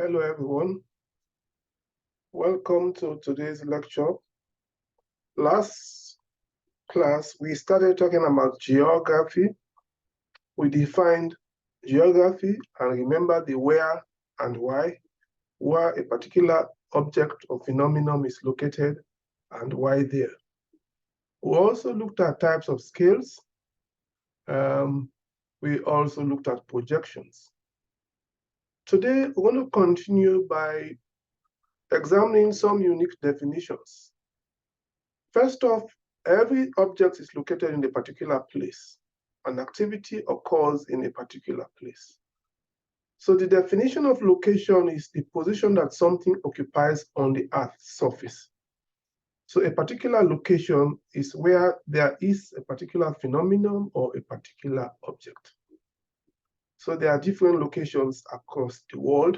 Hello, everyone. Welcome to today's lecture. Last class, we started talking about geography. We defined geography and remember the where and why, where a particular object or phenomenon is located and why there. We also looked at types of scales. We also looked at projections. Today, we're going to continue by examining some unique definitions. First off, every object is located in a particular place. An activity occurs in a particular place. So the definition of location is the position that something occupies on the Earth's surface. So a particular location is where there is a particular phenomenon or a particular object. So there are different locations across the world.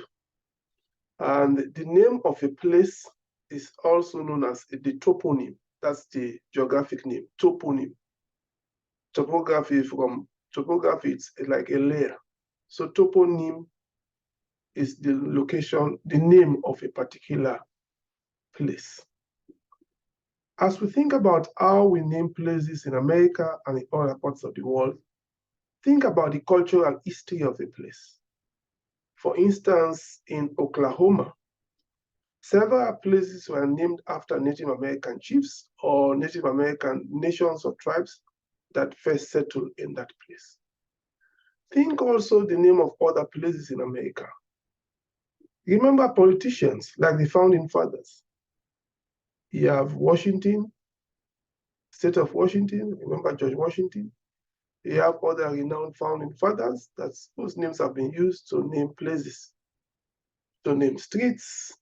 And the name of a place is also known as the toponym. That's the geographic name, toponym. Topography, it's like a layer. So toponym is the location, the name of a particular place. As we think about how we name places in America and in other parts of the world, think about the cultural history of a place. For instance, in Oklahoma, several places were named after Native American chiefs or Native American nations or tribes that first settled in that place. Think also the name of other places in America. Remember politicians like the founding fathers. You have Washington, state of Washington, remember George Washington. You have other renowned founding fathers whose names have been used to name places, to name streets,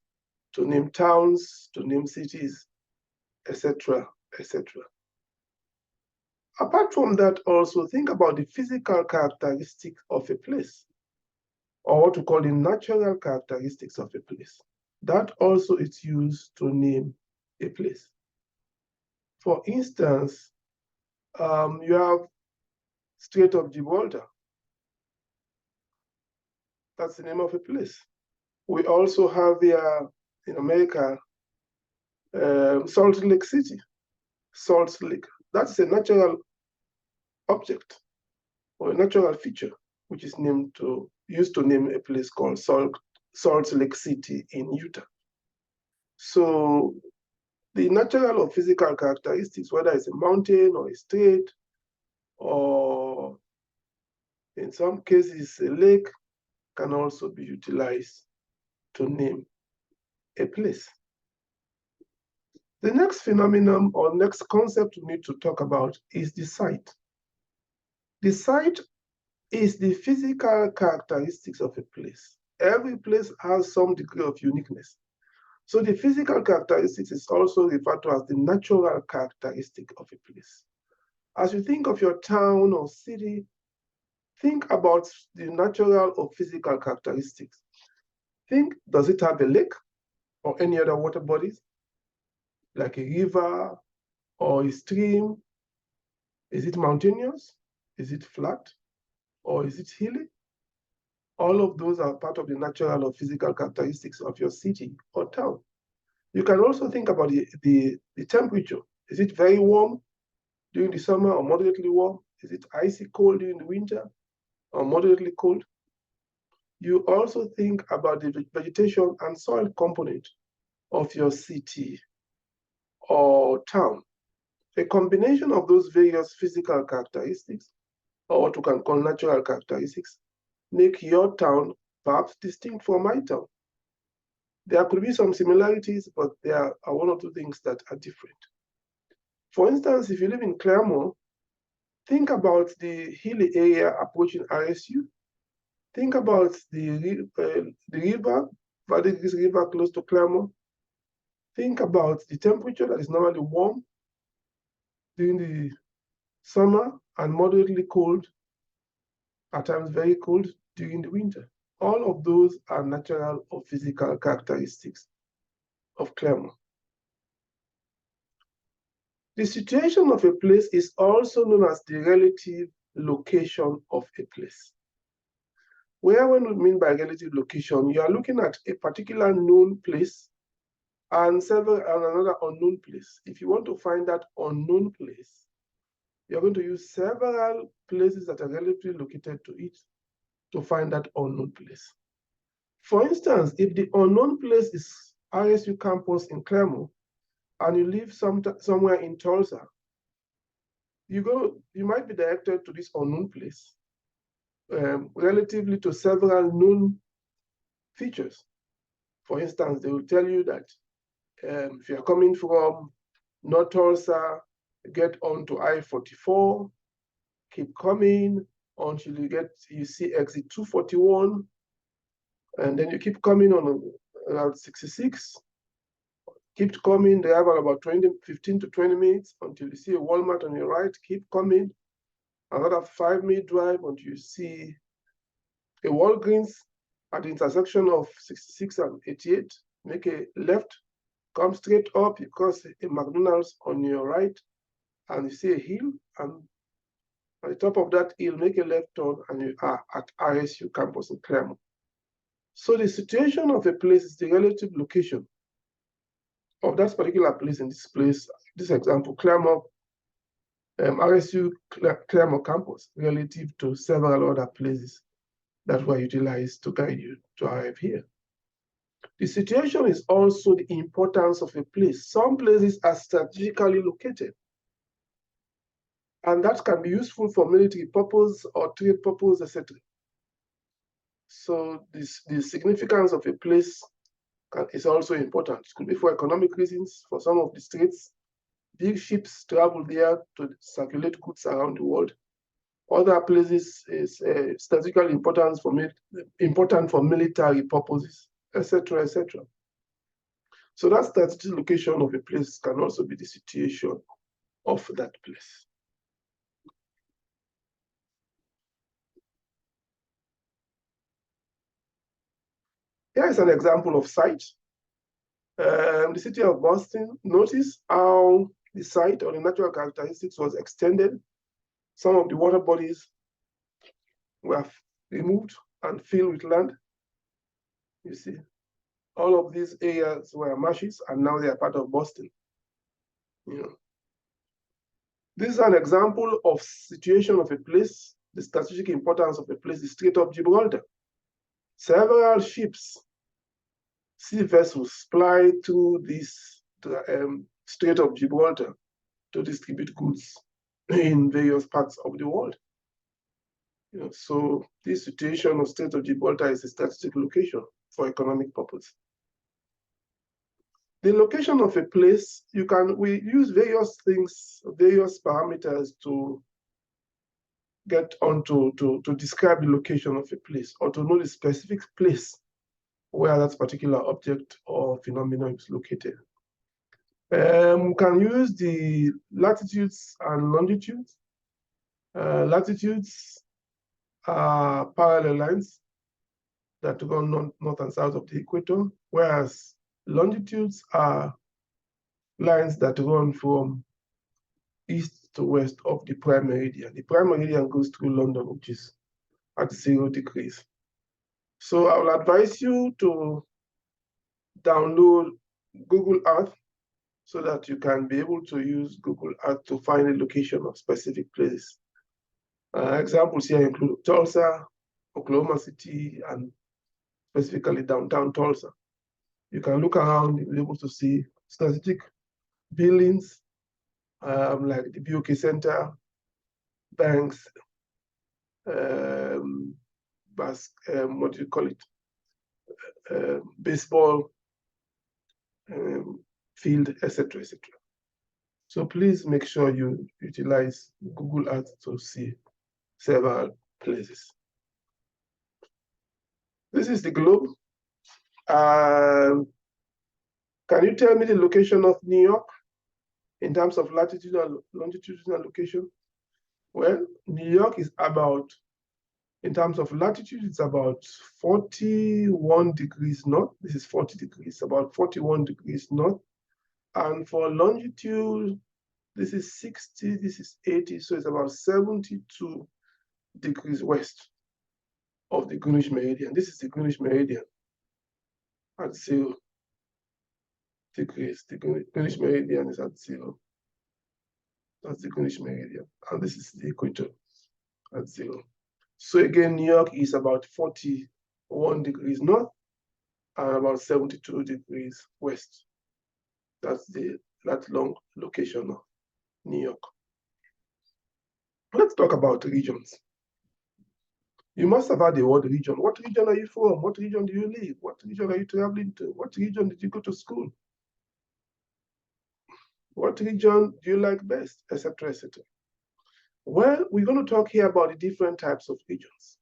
to name towns, to name cities, etc., etc. Apart from that, also think about the physical characteristics of a place, or what we call the natural characteristics of a place. That also is used to name a place. For instance, you have Strait of Gibraltar. That's the name of a place. We also have here in America, Salt Lake City. Salt Lake. That's a natural object or a natural feature, which is used to name a place called Salt Lake City in Utah. So the natural or physical characteristics, whether it's a mountain or a strait, or in some cases a lake, can also be utilized to name a place. The next phenomenon or next concept we need to talk about is the site. The site is the physical characteristics of a place. Every place has some degree of uniqueness. So the physical characteristics is also referred to as the natural characteristic of a place. As you think of your town or city, think about the natural or physical characteristics. Think, does it have a lake or any other water bodies, like a river or a stream? Is it mountainous? Is it flat? Or is it hilly? All of those are part of the natural or physical characteristics of your city or town. You can also think about the temperature. Is it very warm during the summer or moderately warm? Is it icy cold during the winter or moderately cold? You also think about the vegetation and soil component of your city or town. A combination of those various physical characteristics, or what we can call natural characteristics, make your town perhaps distinct from my town. There could be some similarities, but there are one or two things that are different. For instance, if you live in Claremont, think about the hilly area approaching RSU. Think about the river, Valdez River close to Claremont. Think about the temperature that is normally warm during the summer and moderately cold, at times very cold during the winter. All of those are natural or physical characteristics of Claremont. The situation of a place is also known as the relative location of a place. Where when we mean by relative location, you are looking at a particular known place and another unknown place. If you want to find that unknown place, you're going to use several places that are relatively located to it to find that unknown place. For instance, if the unknown place is RSU campus in Claremont and you live somewhere in Tulsa, you might be directed to this unknown place relatively to several known features. For instance, they will tell you that if you're coming from North Tulsa, get onto I-44, keep coming until you see exit 241, and then you keep coming on Route 66, keep coming, they have about 15 to 20 minutes until you see a Walmart on your right, keep coming, another 5-minute drive until you see a Walgreens at the intersection of 66 and 88, make a left, come straight up, you cross a McDonald's on your right, and you see a hill, and at the top of that hill, make a left turn, and you are at RSU campus in Claremont. So the situation of a place is the relative location of that particular place in this example, Claremont, RSU Claremont campus, relative to several other places that were utilized to guide you to arrive here. The situation is also the importance of a place. Some places are strategically located, and that can be useful for military purpose or trade purpose, etc. So the significance of a place is also important. It could be for economic reasons. For some of the states, big ships travel there to circulate goods around the world. Other places is strategically important for military purposes, etc., etc. So that strategic location of a place can also be the situation of that place. Here is an example of site. The city of Boston, notice how the site or the natural characteristics was extended. Some of the water bodies were removed and filled with land. You see, all of these areas were marshes, and now they are part of Boston. You know, this is an example of situation of a place, the strategic importance of a place, the Strait of Gibraltar. Several ships, sea vessels, ply through this Strait of Gibraltar to distribute goods in various parts of the world. You know, so this situation of Strait of Gibraltar is a strategic location for economic purpose. The location of a place, we use various things, various parameters to get onto to describe the location of a place or to know the specific place where that particular object or phenomenon is located. We can use the latitudes and longitudes. Latitudes are parallel lines that run north and south of the equator, whereas longitudes are lines that run from east to west of the prime meridian. The prime meridian goes through London, which is at 0 degrees. So I will advise you to download Google Earth so that you can be able to use Google Earth to find the location of specific places. Examples here include Tulsa, Oklahoma City, and specifically downtown Tulsa. You can look around and be able to see strategic buildings like the BOK Center, banks, what do you call it? Baseball field, etc., etc. So please make sure you utilize Google Earth to see several places. This is the globe. Can you tell me the location of New York in terms of latitudinal, longitudinal location? Well, New York is about, in terms of latitude, it's about 41 degrees north. This is 40 degrees, about 41 degrees north. And for longitude, this is 60, this is 80, so it's about 72 degrees west. of the Greenwich meridian. This is the Greenwich meridian at 0 degrees. The Greenwich meridian is at 0. That's the Greenwich meridian. And this is the equator at 0. So again, New York is about 41 degrees north and about 72 degrees west. That's that long location of New York. Let's talk about regions. You must have heard the word region. What region are you from? What region do you live? What region are you traveling to? What region did you go to school? What region do you like best, etc., etc.? Well, we're going to talk here about the different types of regions.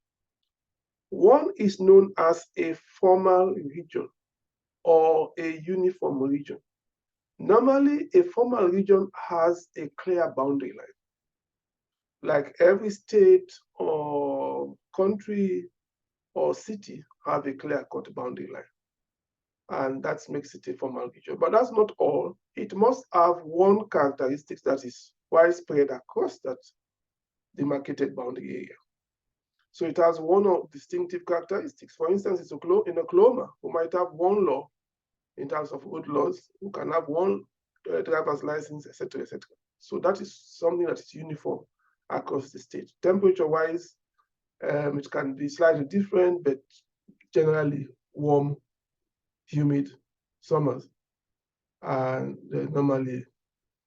One is known as a formal region or a uniform region. Normally, a formal region has a clear boundary line. Like every state or country or city have a clear-cut boundary line. And that makes it a formal region. But that's not all. It must have one characteristic that is widespread across that demarcated boundary area. So it has one of distinctive characteristics. For instance, in Oklahoma, who might have one law in terms of road laws, who can have one driver's license, etc., etc. So that is something that is uniform across the state. Temperature-wise, it can be slightly different, but generally warm, humid summers, and normally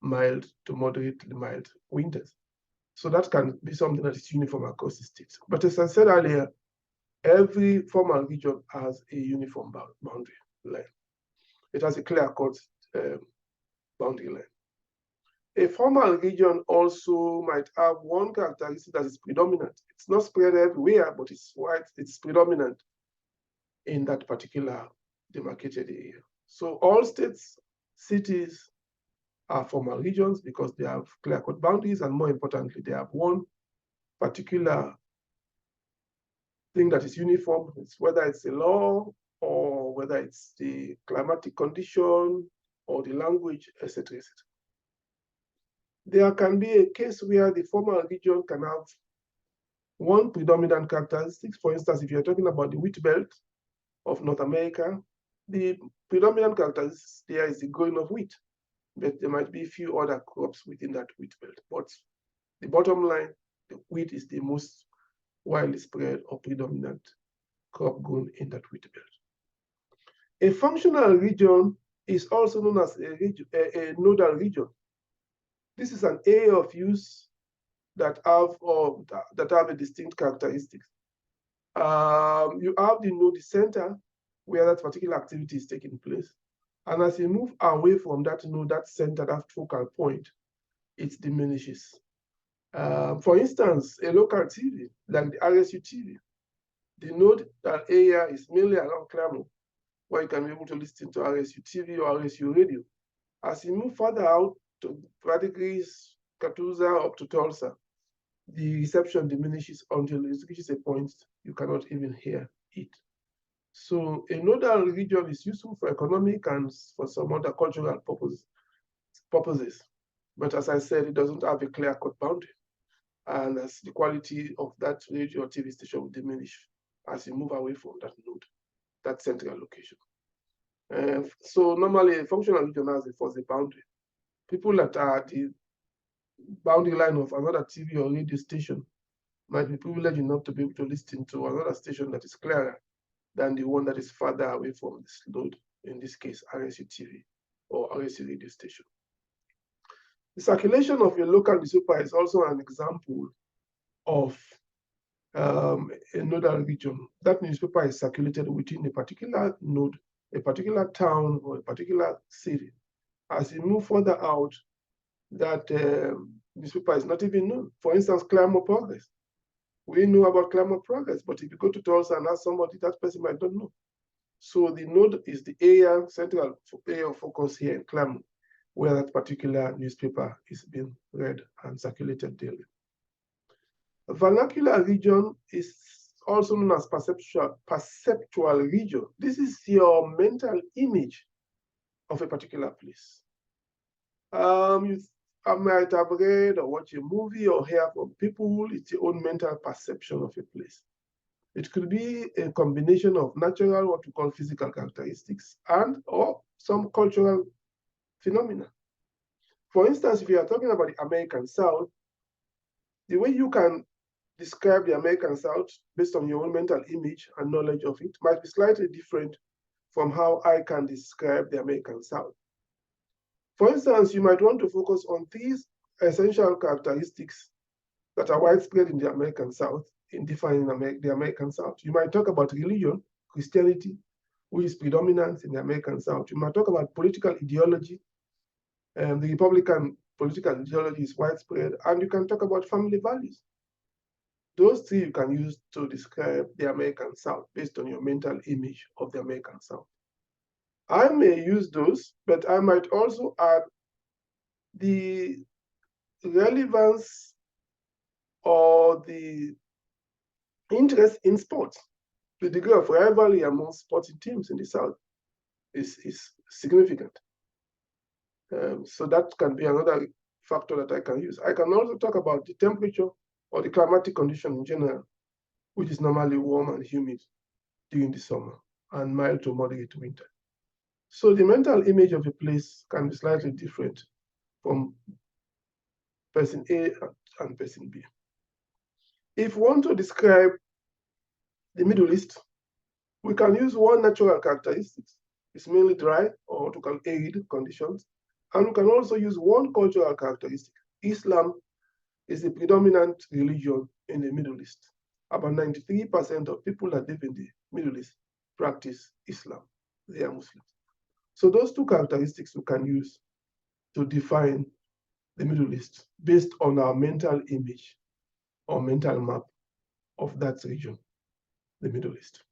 mild to moderately mild winters. So that can be something that is uniform across the state. But as I said earlier, every formal region has a uniform boundary line. It has a clear-cut boundary line. A formal region also might have one characteristic that is predominant. It's not spread everywhere, but it's predominant in that particular demarcated area. So all states, cities are formal regions because they have clear-cut boundaries, and more importantly, they have one particular thing that is uniform. Whether it's a law or whether it's the climatic condition or the language, etc., etc. There can be a case where the formal region can have one predominant characteristic. For instance, if you're talking about the wheat belt of North America, the predominant characteristic there is the growing of wheat, but there might be a few other crops within that wheat belt. But the bottom line, the wheat is the most widely spread or predominant crop grown in that wheat belt. A functional region is also known as a nodal region. This is an area of use that have a distinct characteristics. You have the node center where that particular activity is taking place. And as you move away from that node, that center, that focal point, it diminishes. For instance, a local TV, like the RSU TV, the node area is mainly around Claremont, where you can be able to listen to RSU TV or RSU radio. As you move further out to Verdigris, Catoosa, up to Tulsa, the reception diminishes until it reaches a point you cannot even hear it. So a nodal region is useful for economic and for some other cultural purposes. But as I said, it doesn't have a clear-cut boundary. And as the quality of that radio or TV station will diminish as you move away from that node, that central location. So normally a functional region has a fuzzy boundary. People that are the boundary line of another TV or radio station might be privileged enough to be able to listen to another station that is clearer than the one that is farther away from this load, in this case, RSU TV or RSU radio station. The circulation of a local newspaper is also an example of a nodal region. That newspaper is circulated within a particular node, a particular town, or a particular city. As you move further out, that newspaper is not even known. For instance, Claremont Progress. We know about Claremont Progress, but if you go to Tulsa and ask somebody, that person might not know. So the node is the area, central area of focus here in Claremont, where that particular newspaper is being read and circulated daily. A vernacular region is also known as perceptual region. This is your mental image of a particular place. I might have read or watched a movie or hear from people. It's your own mental perception of a place. It could be a combination of natural, what we call physical characteristics, and or some cultural phenomena. For instance, if you are talking about the American South, the way you can describe the American South based on your own mental image and knowledge of it might be slightly different from how I can describe the American South. For instance, you might want to focus on these essential characteristics that are widespread in the American South in defining the American South. You might talk about religion, Christianity, which is predominant in the American South. You might talk about political ideology. The Republican political ideology is widespread, and you can talk about family values. Those three you can use to describe the American South based on your mental image of the American South. I may use those, but I might also add the relevance or the interest in sports. The degree of rivalry among sporting teams in the South is significant. So that can be another factor that I can use. I can also talk about the temperature or the climatic condition in general, which is normally warm and humid during the summer and mild to moderate winter. So the mental image of a place can be slightly different from person A and person B. If we want to describe the Middle East, we can use one natural characteristic. It's mainly dry or what we call arid conditions. And we can also use one cultural characteristic. Islam is the predominant religion in the Middle East. About 93% of people that live in the Middle East practice Islam. They are Muslims. So those two characteristics we can use to define the Middle East based on our mental image or mental map of that region, the Middle East.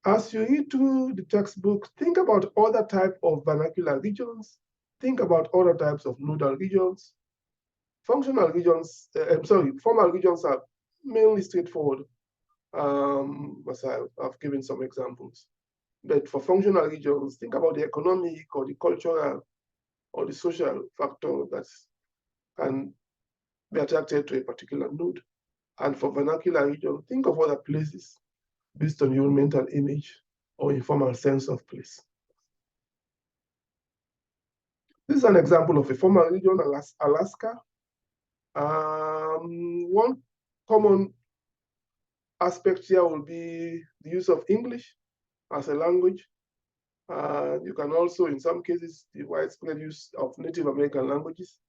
As you read through the textbook, think about other types of vernacular regions, think about other types of nodal regions. Formal regions are mainly straightforward, as I've given some examples. But for functional regions, think about the economic or the cultural or the social factor that can be attracted to a particular node. And for vernacular region, think of other places based on your mental image or informal sense of place. This is an example of a formal region, Alaska. One common aspect here will be the use of English as a language. You can also, in some cases, the widespread use of Native American languages.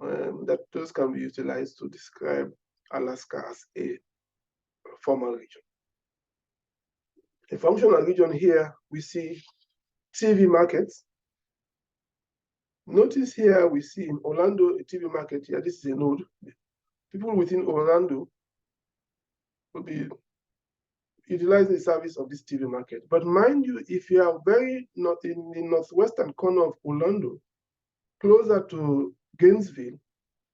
That those can be utilized to describe Alaska as a formal region. A functional region here, we see TV markets. Notice here we see in Orlando a TV market here. This is a node. People within Orlando will be utilizing the service of this TV market. But mind you, if you are very not in the northwestern corner of Orlando, closer to Gainesville,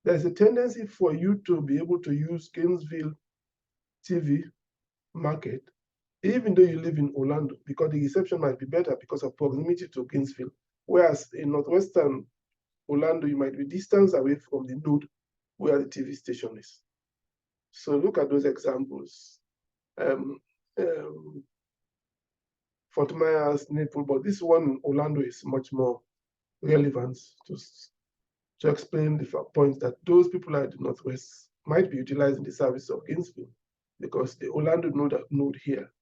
there's a tendency for you to be able to use Gainesville TV market, even though you live in Orlando, because the reception might be better because of proximity to Gainesville. Whereas in northwestern Orlando, you might be distance away from the node where the TV station is. So look at those examples. Fort Myers, Naples, but this one in Orlando is much more relevant to explain the point that those people at the Northwest might be utilizing the service of Gainesville because the Orlando node here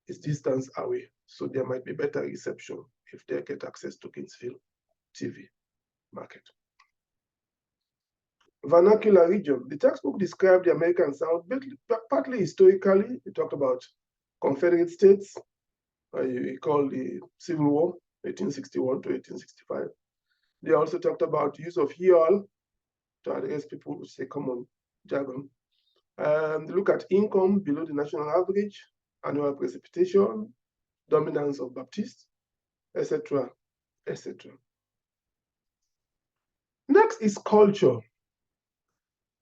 is distance away. So there might be better reception if they get access to Gainesville TV market. Vernacular region. The textbook described the American South, partly historically. It talked about Confederate states. You call the Civil War, 1861 to 1865. They also talked about use of y'all to address people with a common jargon. They look at income below the national average, annual precipitation, dominance of Baptists, etc., etc. Next is culture.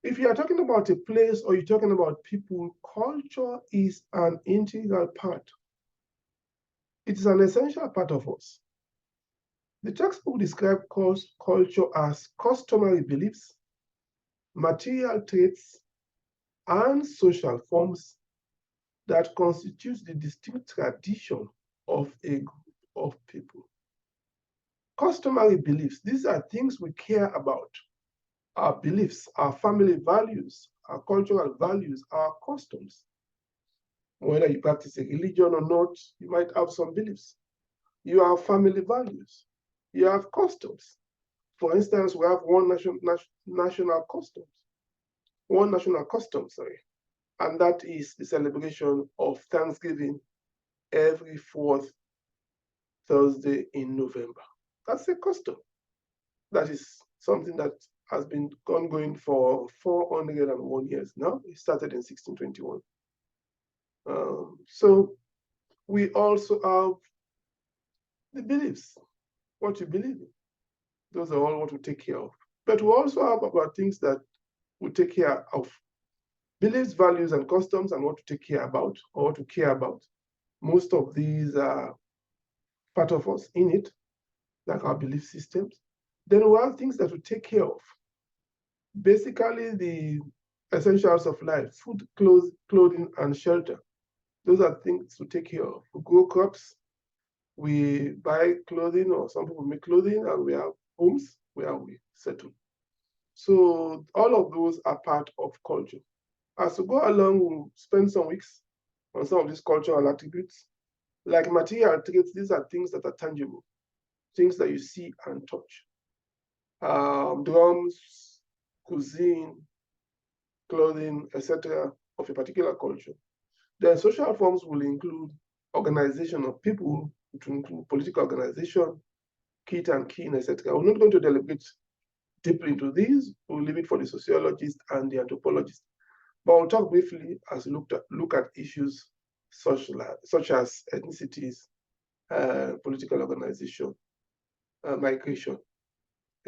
If you are talking about a place or you're talking about people, culture is an integral part. It is an essential part of us. The textbook describes culture as customary beliefs, material traits, and social forms that constitutes the distinct tradition of a group of people. Customary beliefs, these are things we care about. Our beliefs, our family values, our cultural values, our customs. Whether you practice a religion or not, you might have some beliefs. You have family values. You have customs. For instance, we have national customs. One national custom, sorry, and that is the celebration of Thanksgiving every fourth Thursday in November. That's a custom. That is something that has been ongoing for 401 years now. It started in 1621. So we also have the beliefs, what you believe in. Those are all what we take care of. But we also have about things that we take care of. Beliefs, values, and customs, and what to take care about or what to care about. Most of these are part of us in it, like our belief systems. Then we have things that we take care of. Basically, the essentials of life: food, clothes, clothing, and shelter. Those are things to take care of. We grow crops, we buy clothing, or some people make clothing, and we have homes where we settle. So all of those are part of culture. As we go along, we'll spend some weeks on some of these cultural attributes. Like material traits, these are things that are tangible, things that you see and touch. Drums, cuisine, clothing, etc., of a particular culture. Then social forms will include organization of people, to include political organization, kit and kin, etc. We're not going to deliberate deeply into these. We'll leave it for the sociologists and the anthropologists. But we'll talk briefly as we look at issues such as ethnicities, political organization, migration,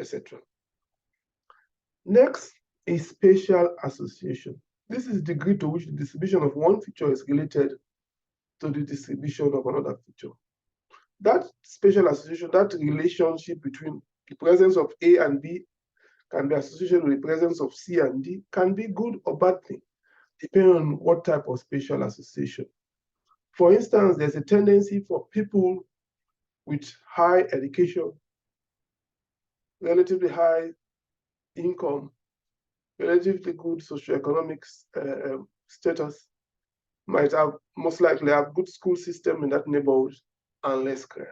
etc. Next is spatial association. This is the degree to which the distribution of one feature is related to the distribution of another feature. That spatial association, that relationship between the presence of A and B can be associated with the presence of C and D, can be good or bad thing, depending on what type of spatial association. For instance, there's a tendency for people with high education, relatively high income, relatively good socioeconomic status, might have most likely have good school system in that neighborhood and less crime.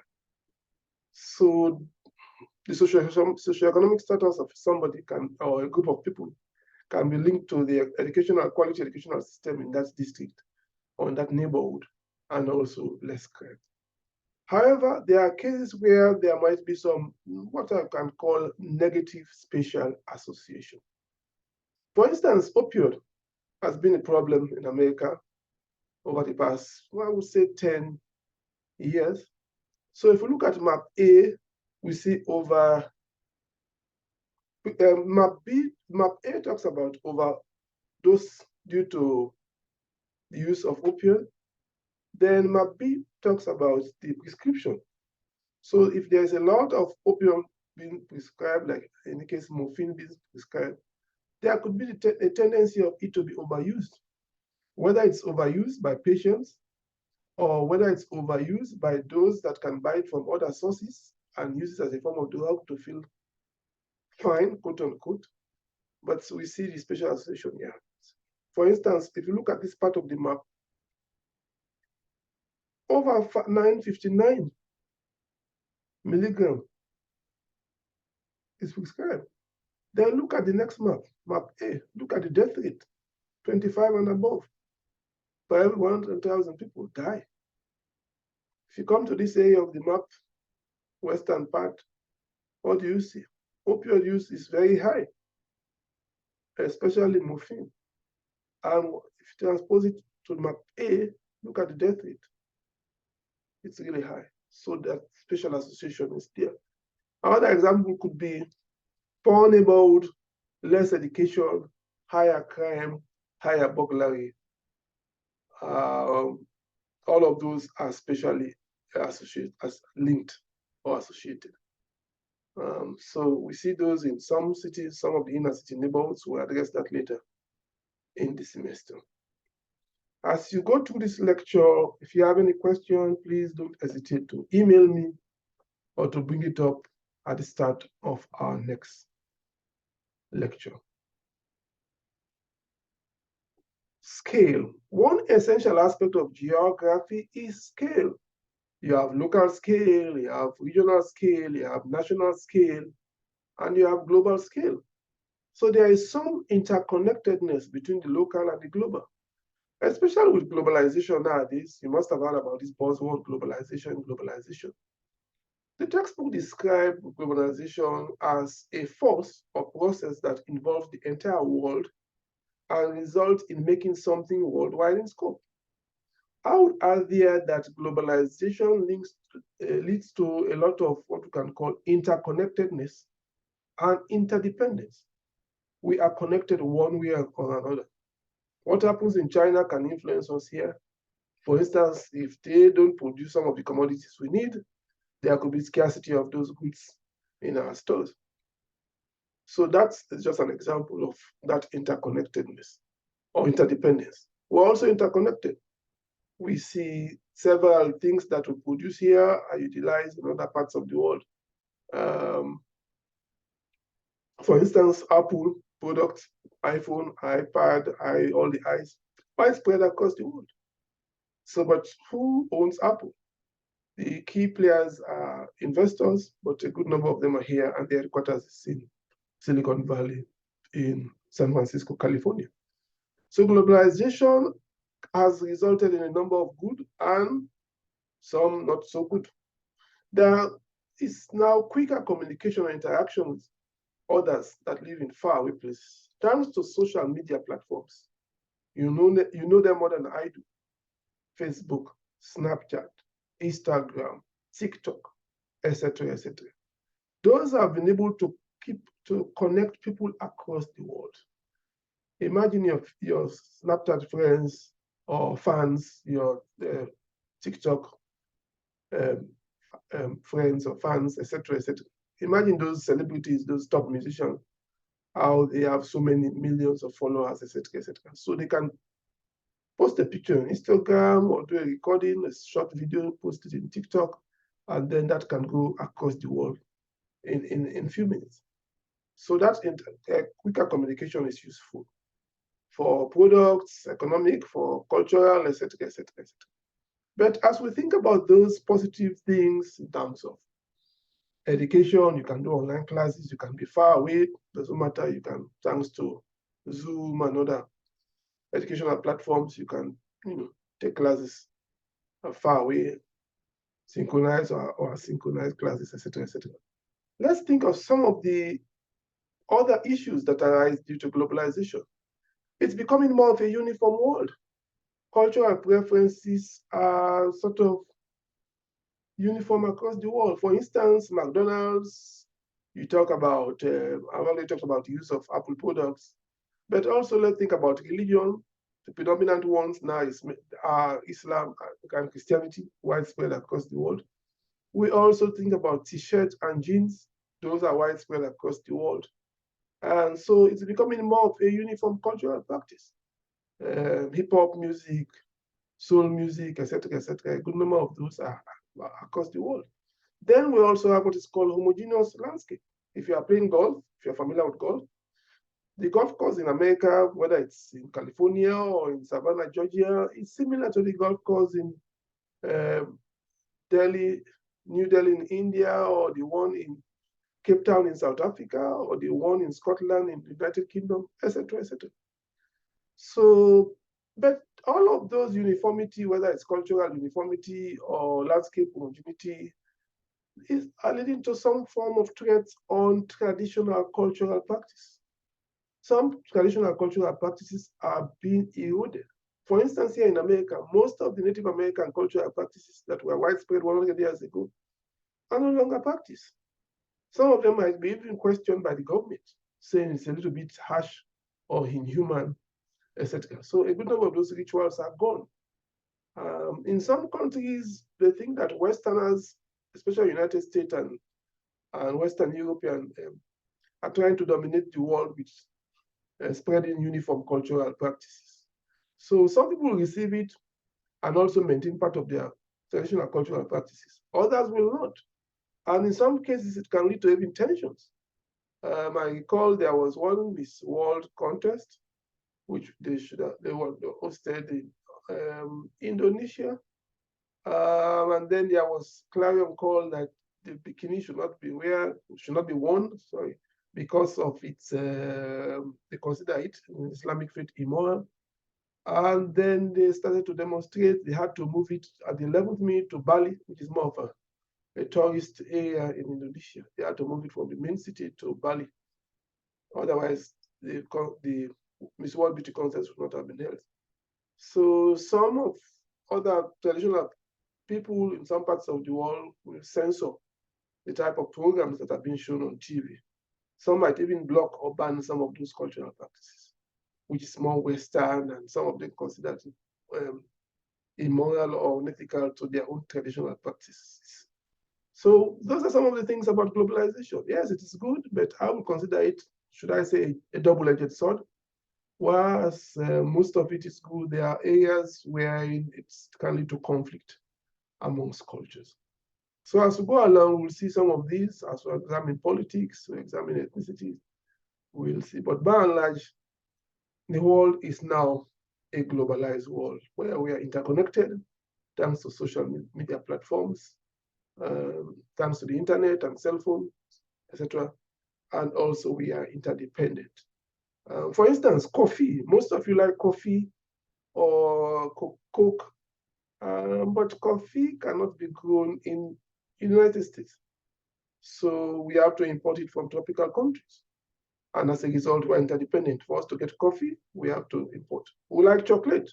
So the socioeconomic status of somebody or a group of people can be linked to the quality educational system in that district or in that neighborhood, and also less crime. However, there are cases where there might be some, what I can call, negative spatial association. For instance, opioid has been a problem in America over the past, well, I would say 10 years. So if we look at map A, we see over, map A talks about overdose due to the use of opioid. Then map B talks about the prescription. So if there's a lot of opium being prescribed, like in the case morphine being prescribed, there could be a tendency of it to be overused, whether it's overused by patients or whether it's overused by those that can buy it from other sources and use it as a form of drug to feel fine, quote unquote. But we see the spatial association here. For instance, if you look at this part of the map, over 959 milligram is prescribed. Then look at the next map, map A. Look at the death rate, 25 and above. For every 100,000 people die. If you come to this area of the map, western part, what do you see? Opioid use is very high, especially morphine. And if you transpose it to map A, look at the death rate. It's really high. So that spatial association is there. Another example could be poor neighborhood, less education, higher crime, higher burglary. All of those are spatially associated, as linked or associated. So we see those in some cities, some of the inner city neighborhoods. We'll address that later in the semester. As you go through this lecture, if you have any questions, please don't hesitate to email me or to bring it up at the start of our next lecture. Scale. One essential aspect of geography is scale. You have local scale, you have regional scale, you have national scale, and you have global scale. So there is some interconnectedness between the local and the global, especially with globalization nowadays. You must have heard about this buzzword, globalization. The textbook describes globalization as a force or process that involves the entire world and results in making something worldwide in scope. I would argue that globalization leads to a lot of what we can call interconnectedness and interdependence. We are connected one way or another. What happens in China can influence us here. For instance, if they don't produce some of the commodities we need, there could be scarcity of those goods in our stores. So that's just an example of that interconnectedness or interdependence. We're also interconnected. We see several things that we produce here are utilized in other parts of the world. For instance, Apple products, iPhone, iPad, all the i's, widespread across the world. So, but who owns Apple? The key players are investors, but a good number of them are here, and their headquarters is in Silicon Valley in San Francisco, California. So globalization has resulted in a number of good and some not so good. There is now quicker communication and interaction with others that live in faraway places, thanks to social media platforms. You know them more than I do. Facebook, Snapchat, Instagram, TikTok, etc., etc. Those have been able to connect people across the world. Imagine your Snapchat friends or fans, your TikTok friends or fans, etc., etc. Imagine those celebrities, those top musicians, how they have so many millions of followers, etc., etc. So they can post a picture on Instagram or do a recording, a short video, post it in TikTok, and then that can go across the world in a few minutes. So that quicker communication is useful for products, economic, for cultural, etc., etc., etc. But as we think about those positive things in terms of education, you can do online classes, you can be far away, doesn't matter, you can, thanks to Zoom and other educational platforms, you can, take classes far away, synchronize or asynchronized classes, etc., etc. Let's think of some of the other issues that arise due to globalization. It's becoming more of a uniform world. Cultural preferences are sort of uniform across the world. For instance, McDonald's, you talk about, I've already talked about the use of Apple products, but also let's think about religion. The predominant ones now are Islam and Christianity, widespread across the world. We also think about t-shirts and jeans. Those are widespread across the world. And so it's becoming more of a uniform cultural practice. Hip-hop music, soul music, etc., etc. A good number of those are across the world. Then we also have what is called homogeneous landscape. If you are playing golf, if you're familiar with golf, the golf course in America, whether it's in California or in Savannah, Georgia, is similar to the golf course in Delhi, New Delhi in India, or the one in Cape Town in South Africa, or the one in Scotland in the United Kingdom, etc., etc. So, but all of those uniformity, whether it's cultural uniformity or landscape homogeneity, are leading to some form of threats on traditional cultural practice. Some traditional cultural practices are being eroded. For instance, here in America, most of the Native American cultural practices that were widespread 100 years ago are no longer practiced. Some of them might be even questioned by the government, saying it's a little bit harsh or inhuman, etc. So a good number of those rituals are gone. In some countries, they think that Westerners, especially United States and Western European, are trying to dominate the world with spreading uniform cultural practices. So some people will receive it and also maintain part of their traditional cultural practices. Others will not. And in some cases, it can lead to even tensions. I recall there was one Miss World contest, which they were hosted in Indonesia. And then there was clarion call that the bikini should not be worn, sorry, because of its, they consider it in Islamic faith immoral. And then they started to demonstrate. They had to move it at the 11th minute to Bali, which is more of a tourist area in Indonesia. They had to move it from the main city to Bali. Otherwise, the Miss World Beauty contest would not have been held. So some of other traditional people in some parts of the world will censor the type of programs that are being shown on TV. Some might even block or ban some of those cultural practices, which is more Western, and some of them considered immoral or unethical to their own traditional practices. So those are some of the things about globalization. Yes, it is good, but I would consider it, should I say, a double-edged sword. Whereas most of it is good, there are areas where it can lead to conflict amongst cultures. So as we go along, we'll see some of these. As we examine politics, we examine ethnicities, we'll see. But by and large, the world is now a globalized world where we are interconnected thanks to social media platforms, thanks to the internet and cell phones, etc. And also we are interdependent. For instance, coffee. Most of you like coffee or Coke, but coffee cannot be grown in the United States. So we have to import it from tropical countries. And as a result, we're interdependent. For us to get coffee, we have to import. We like chocolate,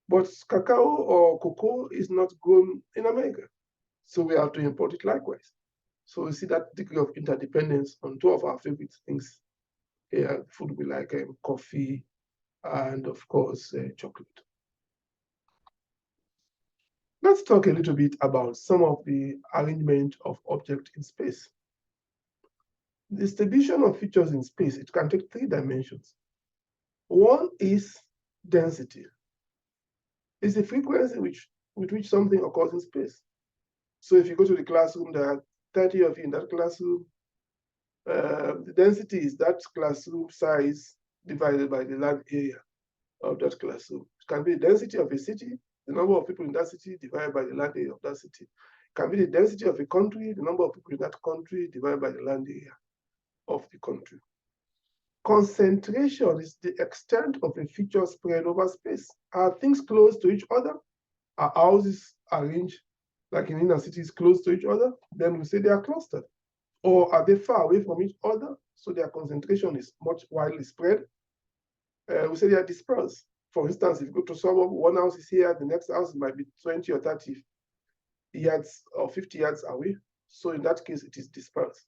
but cacao or cocoa is not grown in America. So we have to import it likewise. So we see that degree of interdependence on two of our favorite things here, food we like, coffee, and of course, chocolate. Let's talk a little bit about some of the arrangement of objects in space. The distribution of features in space, it can take 3 dimensions. One is density. It's the frequency with which something occurs in space. So if you go to the classroom, there are 30 of you in that classroom. The density is that classroom size divided by the land area of that classroom. It can be the density of a city, the number of people in that city divided by the land area of that city. It can be the density of a country, the number of people in that country divided by the land area of the country. Concentration is the extent of a feature spread over space. Are things close to each other? Are houses arranged like in inner cities close to each other? Then we say they are clustered. Or are they far away from each other? So their concentration is much widely spread. We say they are dispersed. For instance, if you go to suburb, one house is here, the next house might be 20 or 30 yards or 50 yards away. So in that case, it is dispersed,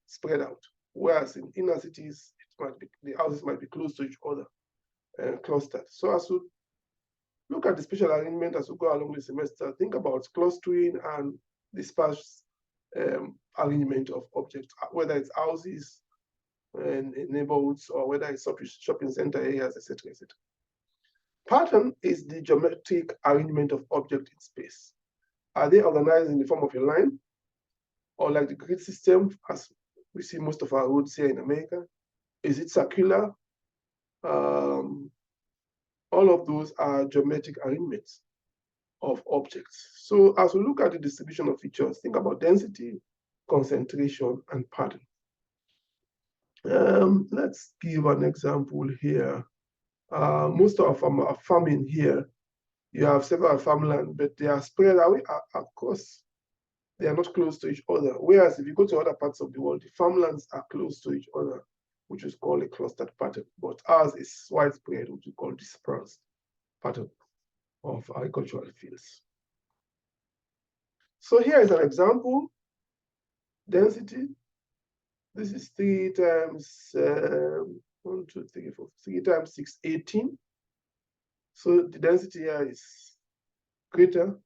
spread out. Whereas in inner cities, the houses might be close to each other and clustered. So as we look at the spatial arrangement as we go along the semester, think about clustering and dispersed arrangement of objects, whether it's houses and neighborhoods or whether it's shopping center areas, etc., etc. Pattern is the geometric arrangement of objects in space. Are they organized in the form of a line or like the grid system as we see most of our roads here in America? Is it circular? All of those are geometric arrangements of objects. So as we look at the distribution of features, think about density, concentration, and pattern. Let's give an example here. Most of them are farming here. You have several farmland, but they are spread away. Of course, they are not close to each other. Whereas if you go to other parts of the world, the farmlands are close to each other, which is called a clustered pattern. But ours is widespread, which we call dispersed pattern of agricultural fields. So here is an example. Density. This is 3 times 1, 2, 3, 4, 3 times 6, 18. So the density here is greater.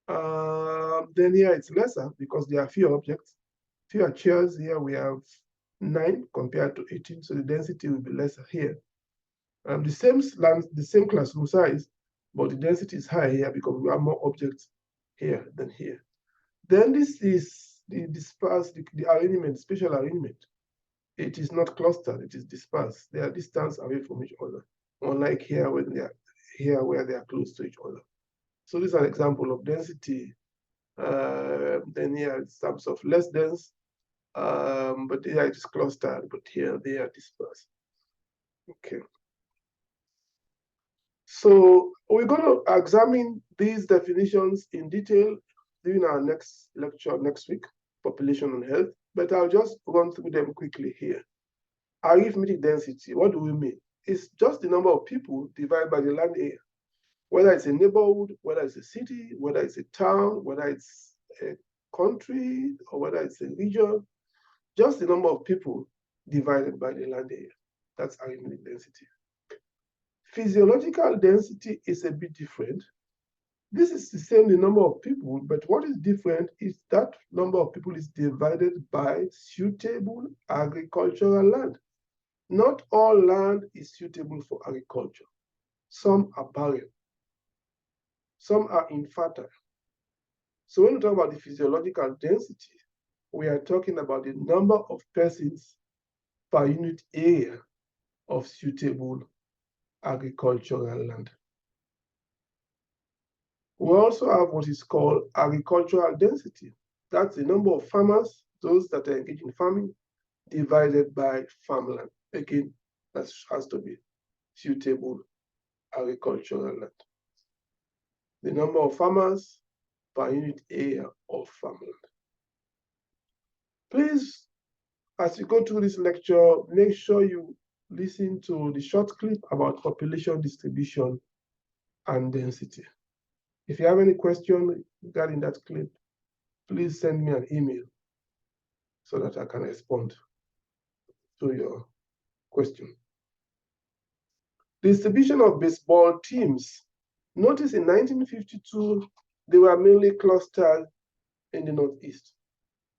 Then here it's lesser because there are fewer objects, fewer chairs. Here we have 9 compared to 18, so the density will be lesser here. The same land, the same classroom size, but the density is high here because we have more objects here than here. Then this is the dispersed, the arrangement, spatial arrangement. It is not clustered, it is dispersed. They are distant away from each other, unlike here when they are here where they are close to each other. So this is an example of density. Then here it's terms of less dense, but here it is clustered, but here they are dispersed. Okay. So we're going to examine these definitions in detail during our next lecture next week, population and health, but I'll just run through them quickly here. Arithmetic density, what do we mean? It's just the number of people divided by the land area, whether it's a neighborhood, whether it's a city, whether it's a town, whether it's a country, or whether it's a region, just the number of people divided by the land area. That's arithmetic density. Physiological density is a bit different. This is the same the number of people, but what is different is that number of people is divided by suitable agricultural land. Not all land is suitable for agriculture. Some are barren. Some are infertile. So when we talk about the physiological density, we are talking about the number of persons per unit area of suitable agricultural land. We also have what is called agricultural density. That's the number of farmers, those that are engaged in farming, divided by farmland. Again, that has to be suitable agricultural land. The number of farmers per unit area of farmland. Please, as you go through this lecture, make sure you listen to the short clip about population distribution and density. If you have any question regarding that clip, please send me an email so that I can respond to your question. Distribution of baseball teams. Notice in 1952, they were mainly clustered in the Northeast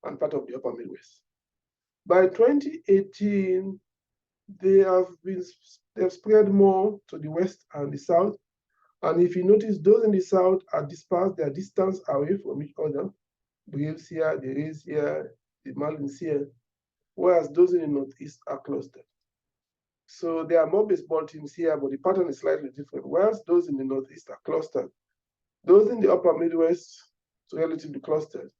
and part of the Upper Midwest. By 2018, they have spread more to the West and the South. And if you notice, those in the South are dispersed, they are distanced away from each other. Braves here, the Rays here, the Marlins here, whereas those in the Northeast are clustered. So there are more baseball teams here, but the pattern is slightly different. Whereas those in the Northeast are clustered. Those in the Upper Midwest are relatively clustered.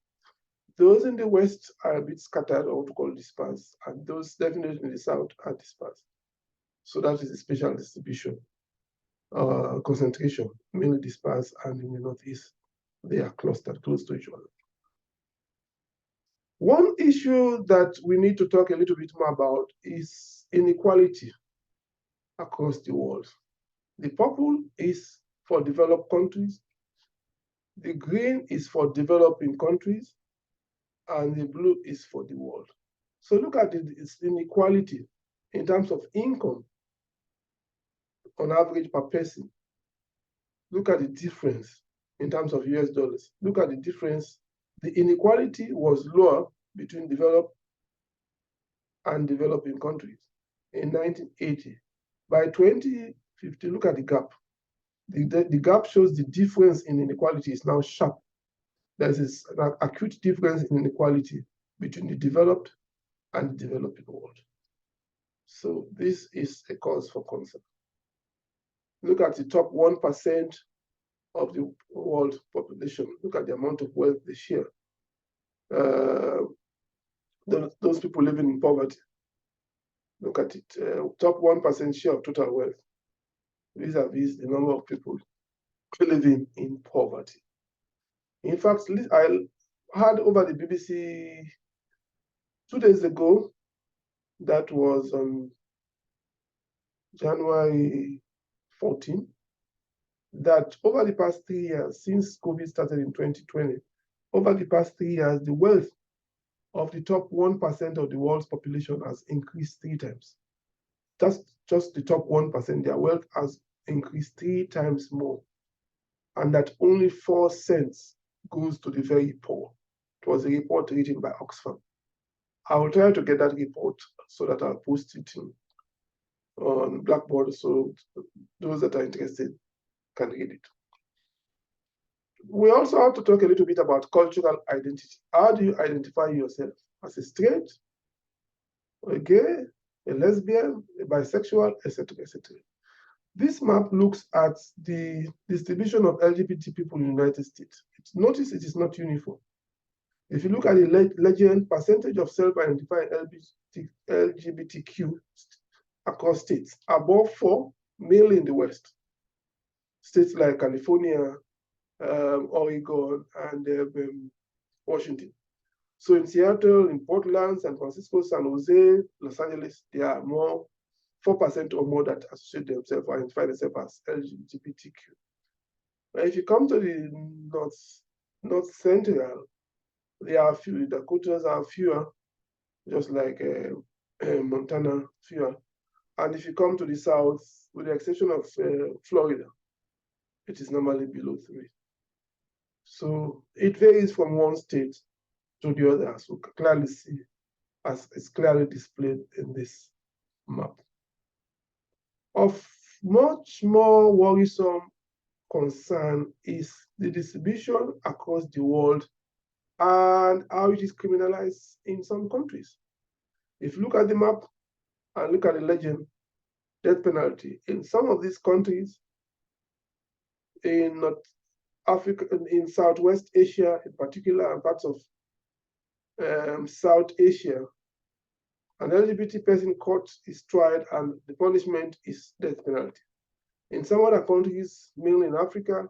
Those in the West are a bit scattered, or what we call dispersed, and those definitely in the South are dispersed. So that is a spatial distribution. Concentration, mainly dispersed, and in the Northeast, they are clustered close to each other. One issue that we need to talk a little bit more about is inequality across the world. The purple is for developed countries, the green is for developing countries, and the blue is for the world. So look at its inequality in terms of income on average per person. Look at the difference in terms of US dollars. Look at the difference. The inequality was lower between developed and developing countries in 1980. By 2050, look at the gap. The gap shows the difference in inequality is now sharp. There is an acute difference in inequality between the developed and the developing world. So this is a cause for concern. Look at the top 1% of the world population. Look at the amount of wealth they share. Those people living in poverty. Look at it, top 1% share of total wealth vis-a-vis the number of people living in poverty. In fact, I heard over the BBC 2 days ago, that was on January 14, that over the past 3 years, since COVID started in 2020, over the past 3 years, the wealth of the top 1% of the world's population has increased 3 times. That's just the top 1%. Their wealth has increased 3 times more. And that only 4 cents goes to the very poor. It was a report written by Oxfam. I will try to get that report so that I'll post it on Blackboard, so those that are interested can read it. We also have to talk a little bit about cultural identity. How do you identify yourself? As a straight, a gay, a lesbian, a bisexual, etc., etc. This map looks at the distribution of LGBT people in the United States. Notice it is not uniform. If you look at the legend, percentage of self-identified LGBTQ across states, above 4, mainly in the West. States like California, Oregon, and Washington. So in Seattle, in Portland, San Francisco, San Jose, Los Angeles, there are more 4% or more that associate themselves or identify themselves as LGBTQ. But if you come to the North Central, there are few. The Dakotas are fewer, just like Montana, fewer. And if you come to the South, with the exception of Florida, it is normally below 3. So it varies from one state to the other, as we clearly see, as it's clearly displayed in this map. Of much more worrisome concern is the distribution across the world and how it is criminalized in some countries. If you look at the map and look at the legend, death penalty in some of these countries, in North Africa, in Southwest Asia in particular, and parts of South Asia, an LGBT person caught is tried and the punishment is death penalty. In some other countries, mainly in Africa,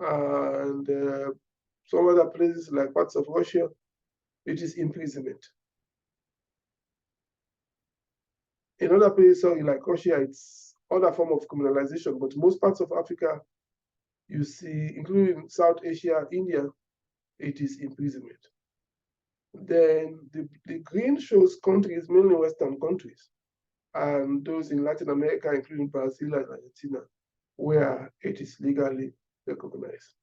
and some other places like parts of Russia, it is imprisonment. In other places, like Russia, it's other form of criminalization, but most parts of Africa, you see, including South Asia, India, it is imprisonment. Then the green shows countries, mainly Western countries, and those in Latin America, including Brazil and Argentina, where it is legally recognized.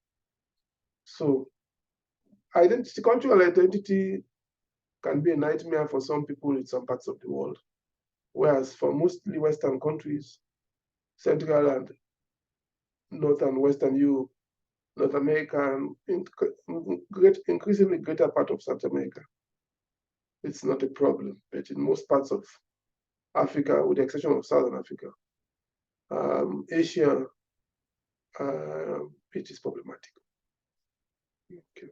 So cultural identity can be a nightmare for some people in some parts of the world, whereas for mostly Western countries, Central and North and Western Europe, North America, and increasingly greater part of South America, it's not a problem. But in most parts of Africa, with the exception of Southern Africa, Asia, it is problematic. Okay.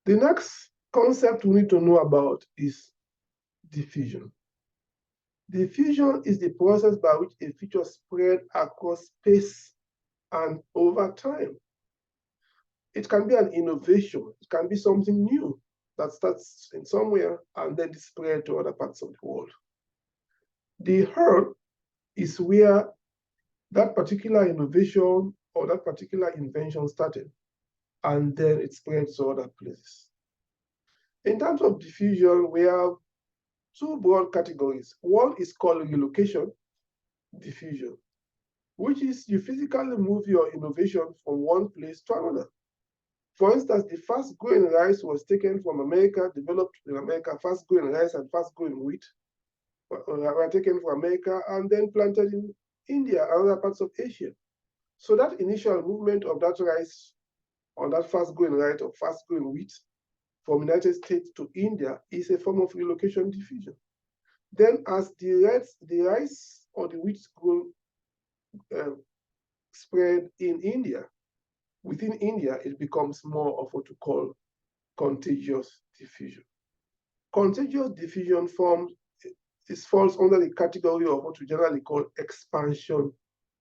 The next concept we need to know about is diffusion. Diffusion is the process by which a feature spread across space and over time. It can be an innovation. It can be something new that starts in somewhere and then is spread to other parts of the world. The herd is where that particular innovation or that particular invention started, and then it spreads to other places. In terms of diffusion, we have 2 broad categories. One is called relocation diffusion, which is you physically move your innovation from one place to another. For instance, the fast-growing rice was taken from America, developed in America. Fast-growing rice and fast-growing wheat were taken from America and then planted in India and other parts of Asia. So that initial movement of that rice or that fast-growing rice or fast-growing wheat from United States to India is a form of relocation diffusion. Then as the rice or the wheat grow spread in India, within India, it becomes more of what we call contagious diffusion. Contagious diffusion falls under the category of what we generally call expansion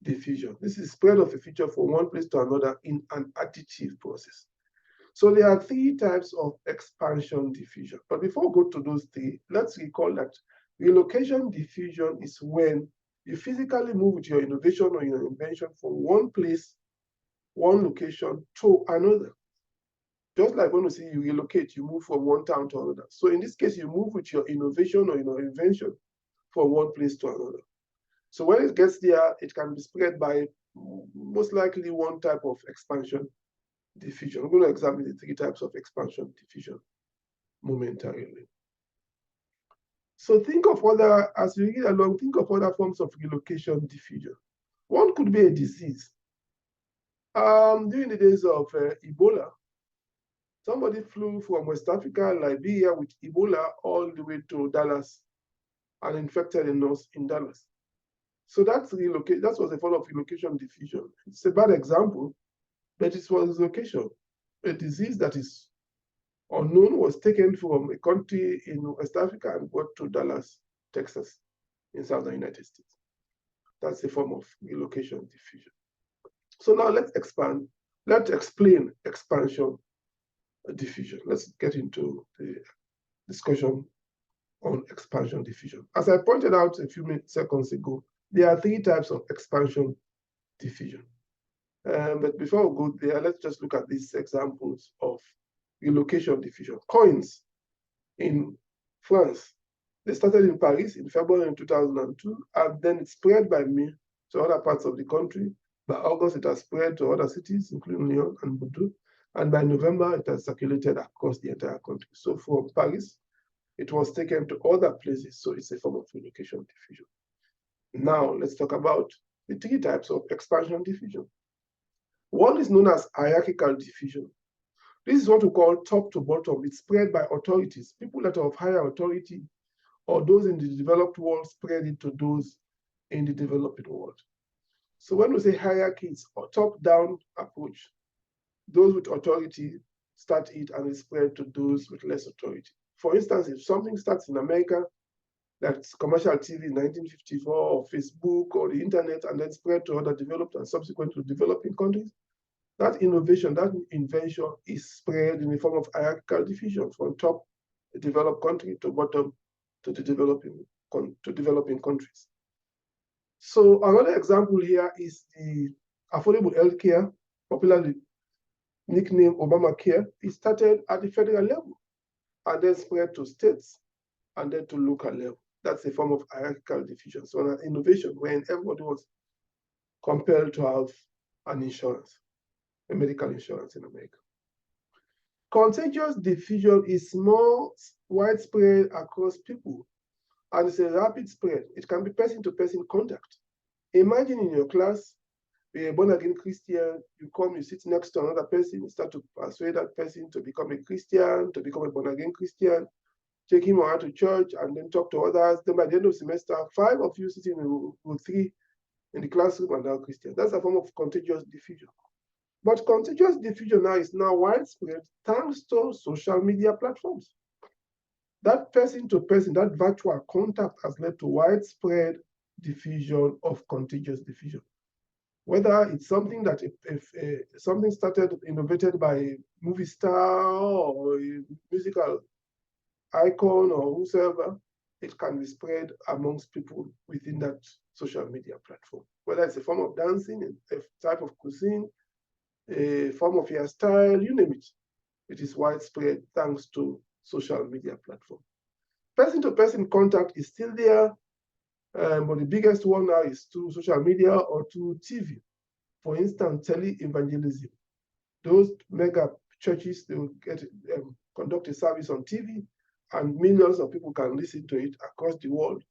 diffusion. This is spread of a feature from one place to another in an additive process. So there are 3 types of expansion diffusion. But before we go to those 3, let's recall that relocation diffusion is when you physically move with your innovation or your invention from one place, one location to another. Just like when we say you relocate, you move from one town to another. So in this case, you move with your innovation or your invention from one place to another. So when it gets there, it can be spread by most likely one type of expansion diffusion. We're going to examine the 3 types of expansion diffusion momentarily. So think of other, as we read along, think of other forms of relocation diffusion. One could be a disease. During the days of Ebola, somebody flew from West Africa, Liberia with Ebola all the way to Dallas and infected a nurse in Dallas. So that was a form of relocation diffusion. It's a bad example, but it was location. A disease that is unknown was taken from a country in West Africa and brought to Dallas, Texas, in southern United States. That's a form of relocation diffusion. So now let's explain expansion diffusion. Let's get into the discussion on expansion diffusion. As I pointed out a few seconds ago, there are three types of expansion diffusion. But before we go there, let's just look at these examples of relocation diffusion. Coins in France. They started in Paris in February 2002, and then it spread by May to other parts of the country. By August, it has spread to other cities, including Lyon and Bordeaux. And by November, it has circulated across the entire country. So from Paris, it was taken to other places. So it's a form of relocation diffusion. Now, let's talk about the three types of expansion diffusion. One is known as hierarchical diffusion. This is what we call top to bottom. It's spread by authorities. People that are of higher authority or those in the developed world spread it to those in the developing world. So when we say hierarchy, it's a top-down approach. Those with authority start it and it spread to those with less authority. For instance, if something starts in America, that's commercial TV in 1954, or Facebook, or the internet, and then spread to other developed and subsequently developing countries, that innovation, that invention is spread in the form of hierarchical diffusion from top developed country to bottom to the developing countries. So another example here is the affordable healthcare, popularly nicknamed Obamacare. It started at the federal level and then spread to states and then to local level. That's a form of hierarchical diffusion. So an innovation when everybody was compelled to have an insurance, a medical insurance in America. Contagious diffusion is more widespread across people and it's a rapid spread. It can be person-to-person contact. Imagine in your class, you're a born-again Christian, you come, you sit next to another person, you start to persuade that person to become a Christian, to become a born-again Christian, take him or her to church, and then talk to others. Then by the end of the semester, 5 of you sitting in row 3 in the classroom are now Christians. That's a form of contagious diffusion. But contagious diffusion now is widespread thanks to social media platforms. That person-to-person, that virtual contact has led to widespread diffusion of contagious diffusion. Whether it's something that something started, innovated by a movie star or a musical icon or whosoever, it can be spread amongst people within that social media platform. Whether it's a form of dancing, a type of cuisine, a form of hairstyle, you name it. It is widespread thanks to social media platform. Person-to-person contact is still there, but the biggest one now is through social media or through TV. For instance, tele-evangelism. Those mega churches, they will conduct a service on TV, and millions of people can listen to it across the world.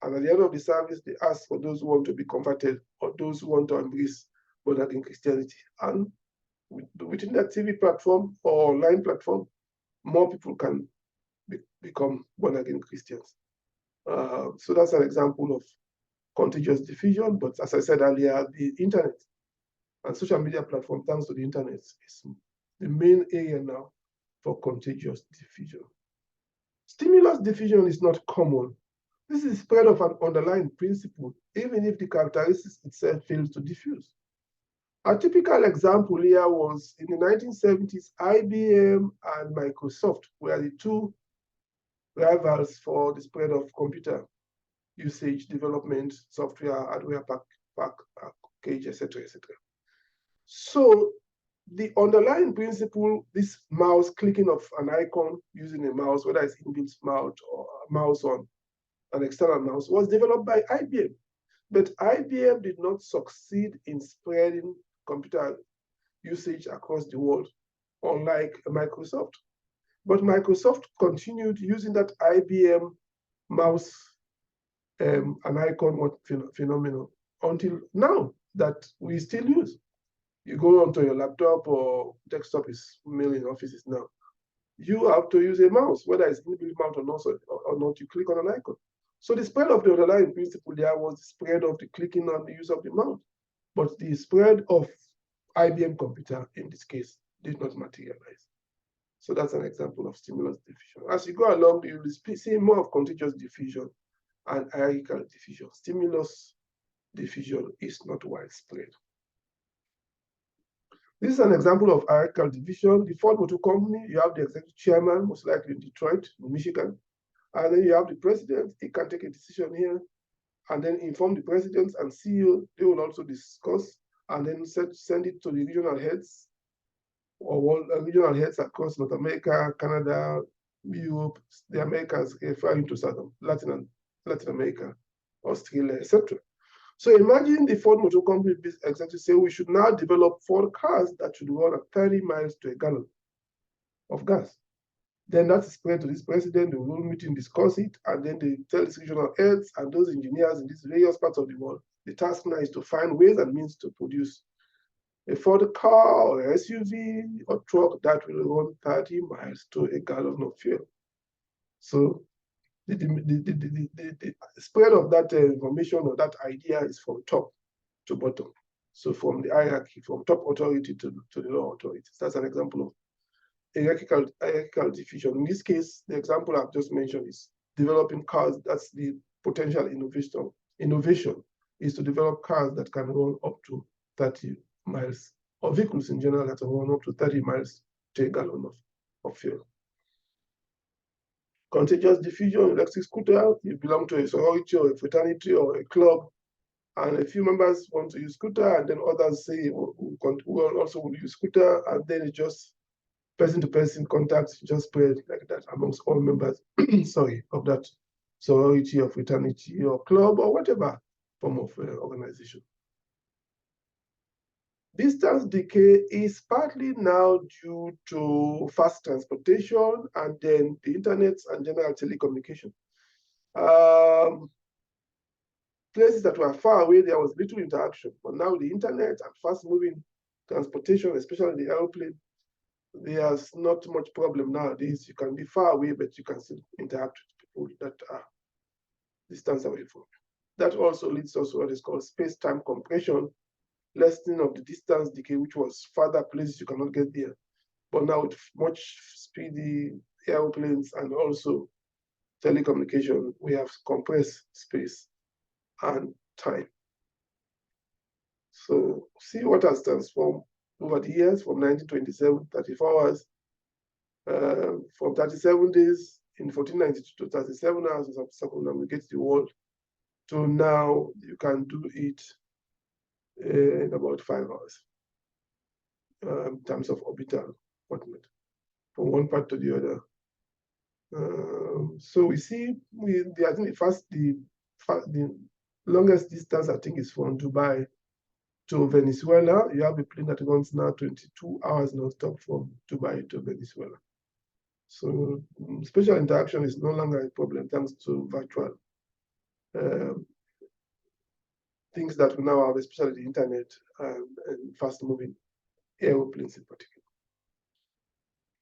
And at the end of the service, they ask for those who want to be converted or those who want to embrace born-again Christianity. And within that TV platform or online platform, more people can become born-again Christians. So that's an example of contagious diffusion. But as I said earlier, the internet and social media platform, thanks to the internet, is the main area now for contagious diffusion. Stimulus diffusion is not common. This is spread of an underlying principle, even if the characteristics itself fails to diffuse. A typical example here was in the 1970s, IBM and Microsoft were the two rivals for the spread of computer usage, development, software, hardware, package, etc., etc. So the underlying principle, this mouse clicking of an icon using a mouse, whether it's inbuilt mouse or a mouse on an external mouse, was developed by IBM. But IBM did not succeed in spreading computer usage across the world, unlike Microsoft. But Microsoft continued using that IBM mouse, an icon phenomenon until now that we still use. You go onto your laptop or desktop is mainly in offices now. You have to use a mouse, whether it's inbuilt mouse or not, you click on an icon. So the spread of the underlying principle there was the spread of the clicking on the use of the mouse. But the spread of IBM computer in this case did not materialize. So that's an example of stimulus diffusion. As you go along, you will see more of contiguous diffusion and hierarchical diffusion. Stimulus diffusion is not widespread. This is an example of hierarchical division. The Ford Motor Company, you have the executive chairman, most likely in Detroit, in Michigan. And then you have the president. He can take a decision here and then inform the president and CEO. They will also discuss and then send it to the regional heads or regional heads across North America, Canada, Europe, the Americas, referring to Latin America, Australia, etc. So imagine the Ford Motor Company executive say we should now develop Ford cars that should run at 30 miles to a gallon of gas. Then that's spread to this president, they will meet and discuss it, and then they tell these regional heads and those engineers in these various parts of the world. The task now is to find ways and means to produce a Ford car or SUV or truck that will run 30 miles to a gallon of fuel. So the spread of that information or that idea is from top to bottom. So from the hierarchy, from top authority to the lower authorities. That's an example of hierarchical diffusion. In this case, the example I've just mentioned is developing cars. That's the potential innovation. Innovation is to develop cars that can run up to 30 miles, or vehicles in general that can run up to 30 miles to a gallon of fuel. Contagious diffusion, electric scooter, you belong to a sorority or a fraternity or a club, and a few members want to use scooter, and then others say who also will use scooter, and then it just person-to-person contact just spread like that amongst all members, of that sorority or fraternity or club or whatever form of organization. Distance decay is partly now due to fast transportation and then the internet and general telecommunication. Places that were far away, there was little interaction, but now the internet and fast-moving transportation, especially the airplane, there's not much problem nowadays. You can be far away, but you can still interact with people that are distance away from you. That also leads us to what is called space-time compression, lessening of the distance decay, which was farther places you cannot get there. But now with much speedy airplanes and also telecommunication, we have compressed space and time. So see what has transformed over the years from 1927, 34 hours, from 37 days in 1492 to 37 hours to circumnavigate the world, to now you can do it in about 5 hours in terms of orbital movement from one part to the other. So we see, I think the longest distance I think is from Dubai to Venezuela. You have a plane that runs now 22 hours non-stop from Dubai to Venezuela. So spatial interaction is no longer a problem thanks to virtual things that we now have, especially the internet and fast-moving aeroplanes in particular.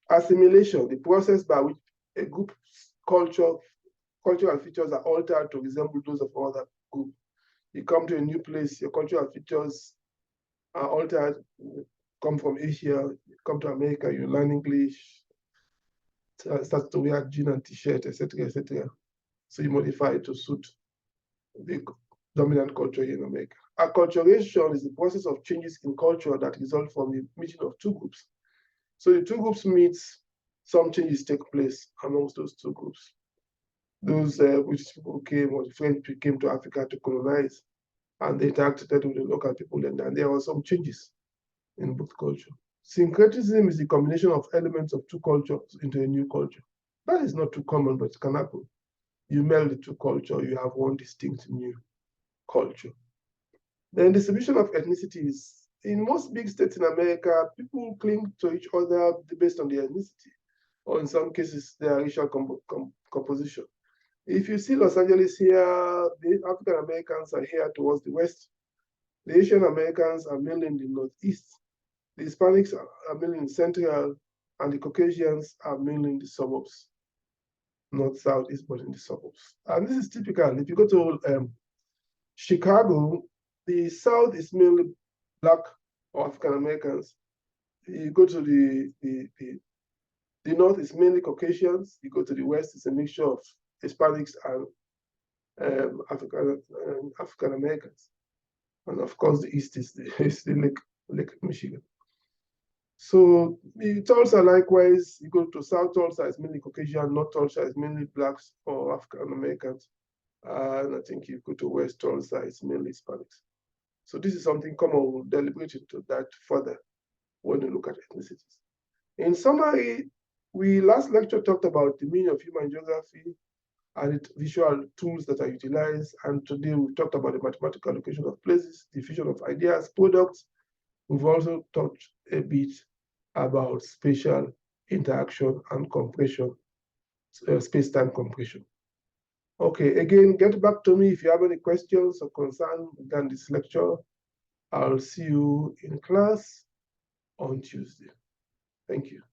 Assimilation, the process by which a group's cultural features are altered to resemble those of another group. You come to a new place, your cultural features are altered. You come from Asia, you come to America, you learn English, start to wear jeans and t-shirt, etc., etc. So you modify it to suit the dominant culture in America. Acculturation is the process of changes in culture that result from the meeting of two groups. So the two groups meet, some changes take place amongst those two groups. Those British people came, or the French people came to Africa to colonize, and they interacted with the local people, and there were some changes in both culture. Syncretism is the combination of elements of two cultures into a new culture. That is not too common, but it can happen. You meld the two cultures, you have one distinct new culture. The distribution of ethnicities. In most big states in America, people cling to each other based on their ethnicity, or in some cases, their racial composition. If you see Los Angeles here, the African Americans are here towards the west. The Asian Americans are mainly in the northeast. The Hispanics are mainly in central, and the Caucasians are mainly in the suburbs, not southeast, but in the suburbs. And this is typical. If you go to Chicago, the south is mainly Black or African Americans. You go to the north is mainly Caucasians. You go to the west, it's a mixture of Hispanics and African Americans. And of course, the east is the Lake Michigan. So the Tulsa, likewise, you go to South Tulsa, it's mainly Caucasian, North Tulsa is mainly Blacks or African Americans. And I think you go to West Tulsa, it's mainly Hispanics. So this is something common. We'll deliberate into that further when you look at ethnicities. In summary, we last lecture talked about the meaning of human geography and its visual tools that are utilized. And today we've talked about the mathematical location of places, diffusion of ideas, products. We've also touched a bit about spatial interaction and compression, space-time compression. Okay, again, get back to me if you have any questions or concerns regarding this lecture. I'll see you in class on Tuesday. Thank you.